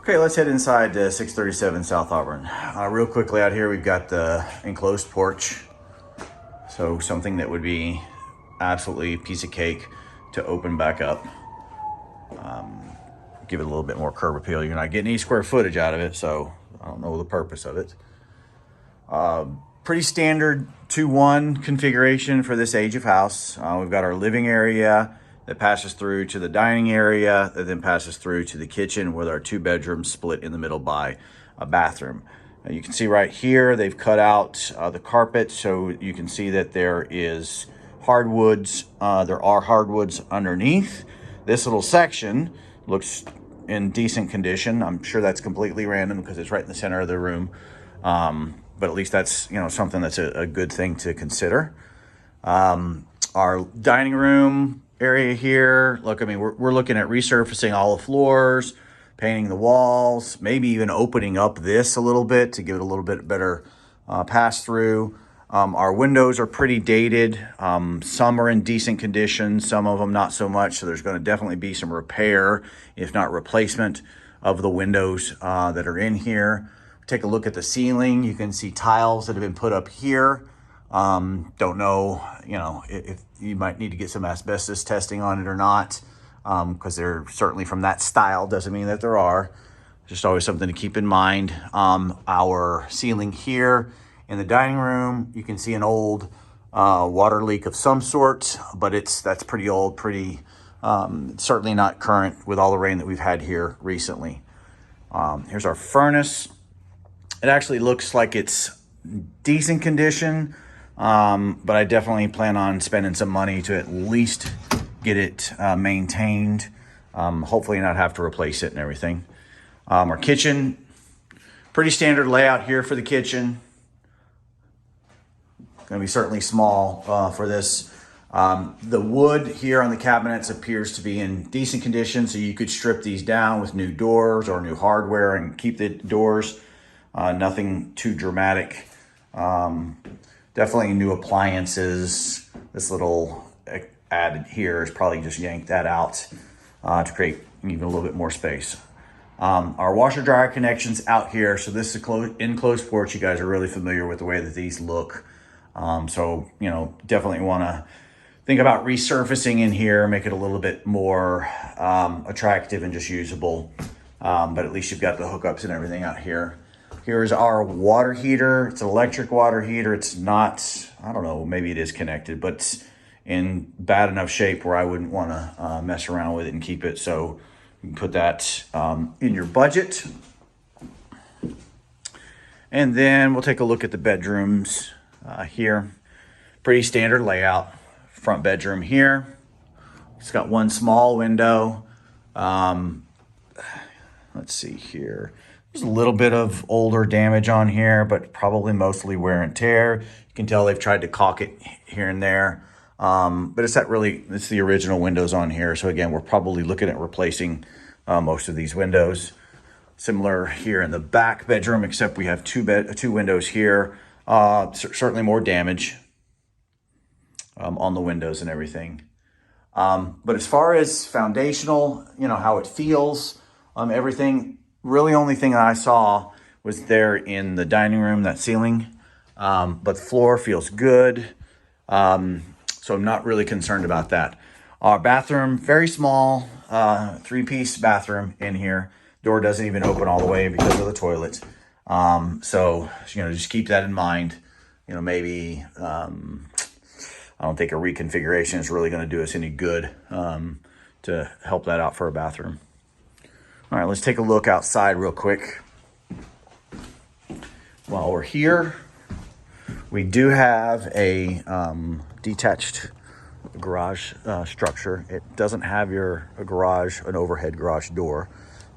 Okay, let's head inside 637 South Auburn. Real quickly out here, we've got the enclosed porch. So something that would be absolutely a piece of cake to open back up. Give it a little bit more curb appeal. You're not getting any square footage out of it, so I don't know the purpose of it. Pretty standard 2-1 configuration for this age of house. We've got our living area that passes through to the dining area, that then passes through to the kitchen with our 2 bedrooms split in the middle by a bathroom. You can see right here, they've cut out the carpet, so you can see that there is hardwoods. There are hardwoods underneath. This little section looks in decent condition. I'm sure that's completely random because it's right in the center of the room. But at least that's, something that's a good thing to consider. Our dining room area here, look, I mean, we're looking at resurfacing all the floors, painting the walls, maybe even opening up this a little bit to give it a little bit better pass through. Our windows are pretty dated. Some are in decent condition, some of them not so much. So there's going to definitely be some repair, if not replacement, of the windows that are in here. Take a look at the ceiling. You can see tiles that have been put up here. Don't know, if you might need to get some asbestos testing on it or not, because they're certainly from that style. Doesn't mean that there are. Just always something to keep in mind. Our ceiling here in the dining room, you can see an old water leak of some sort, but that's pretty old, certainly not current with all the rain that we've had here recently. Here's our furnace. It actually looks like it's decent condition, but I definitely plan on spending some money to at least get it maintained. Hopefully not have to replace it and everything. Our kitchen, pretty standard layout here for the kitchen. Going to be certainly small for this. The wood here on the cabinets appears to be in decent condition, so you could strip these down with new doors or new hardware and keep the doors. Nothing too dramatic. Definitely new appliances. This little added here is probably just yanked that out to create even a little bit more space. Our washer dryer connections out here. So this is a enclosed porch. You guys are really familiar with the way that these look. So, definitely want to think about resurfacing in here, make it a little bit more attractive and just usable. But at least you've got the hookups and everything out here. Here's our water heater. It's an electric water heater. It's not, I don't know, maybe it is connected, but it's in bad enough shape where I wouldn't want to mess around with it and keep it. So you can put that in your budget. And then we'll take a look at the bedrooms here. Pretty standard layout. Front bedroom here. It's got one small window. Let's see here. There's a little bit of older damage on here, but probably mostly wear and tear. You can tell they've tried to caulk it here and there. But it's the original windows on here. So again, we're probably looking at replacing most of these windows. Similar here in the back bedroom, except we have two windows here. Certainly more damage on the windows and everything. But as far as foundational, how it feels, everything, really only thing that I saw was there in the dining room, that ceiling. But the floor feels good. So I'm not really concerned about that. Our bathroom, very small, 3-piece bathroom in here. Door doesn't even open all the way because of the toilet. So, just keep that in mind. Maybe, I don't think a reconfiguration is really going to do us any good to help that out for a bathroom. All right, let's take a look outside real quick. While we're here, we do have a detached garage structure. It doesn't have an overhead garage door,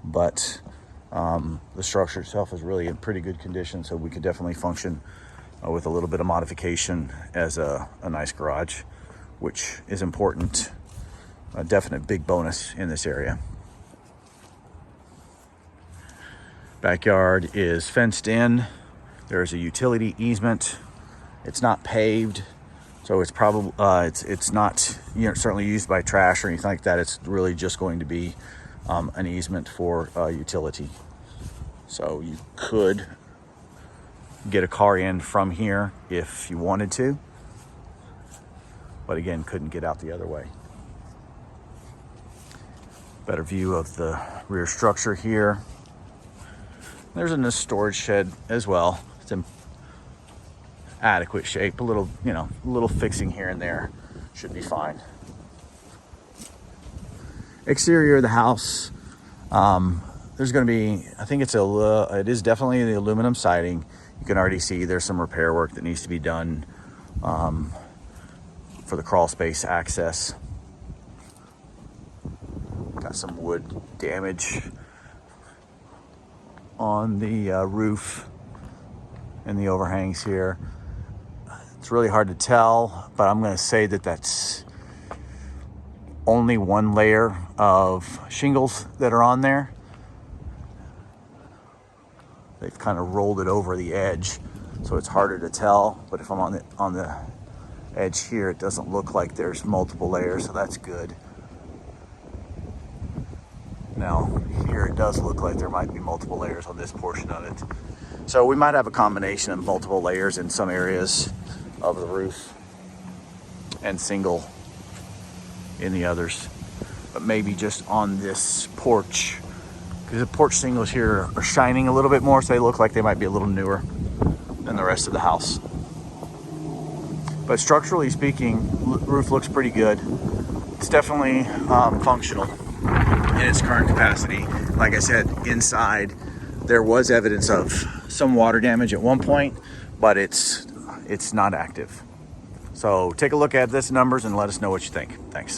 but the structure itself is really in pretty good condition, so we could definitely function with a little bit of modification as a nice garage, which is important. A definite big bonus in this area. Backyard is fenced in. There's a utility easement. It's not paved, so it's probably it's not certainly used by trash or anything like that. It's really just going to be an easement for utility. So you could get a car in from here if you wanted to, but again, couldn't get out the other way. Better view of the rear structure here. There's a storage shed as well. It's in adequate shape. A little, a little fixing here and there should be fine. Exterior of the house, there's going to be, I think it is definitely the aluminum siding. You can already see there's some repair work that needs to be done for the crawl space access. Got some wood damage on the roof and the overhangs here. It's really hard to tell, but I'm going to say that that's only one layer of shingles that are on there. They've kind of rolled it over the edge, so it's harder to tell. But if I'm on the edge here, it doesn't look like there's multiple layers, so that's good. Now here it does look like there might be multiple layers on this portion of it. So we might have a combination of multiple layers in some areas of the roof and single in the others, but maybe just on this porch, because the porch shingles here are shining a little bit more, so they look like they might be a little newer than the rest of the house. But structurally speaking, roof looks pretty good. It's definitely functional in its current capacity. Like I said, inside there was evidence of some water damage at one point, but it's not active. So take a look at this numbers and let us know what you think. Thanks.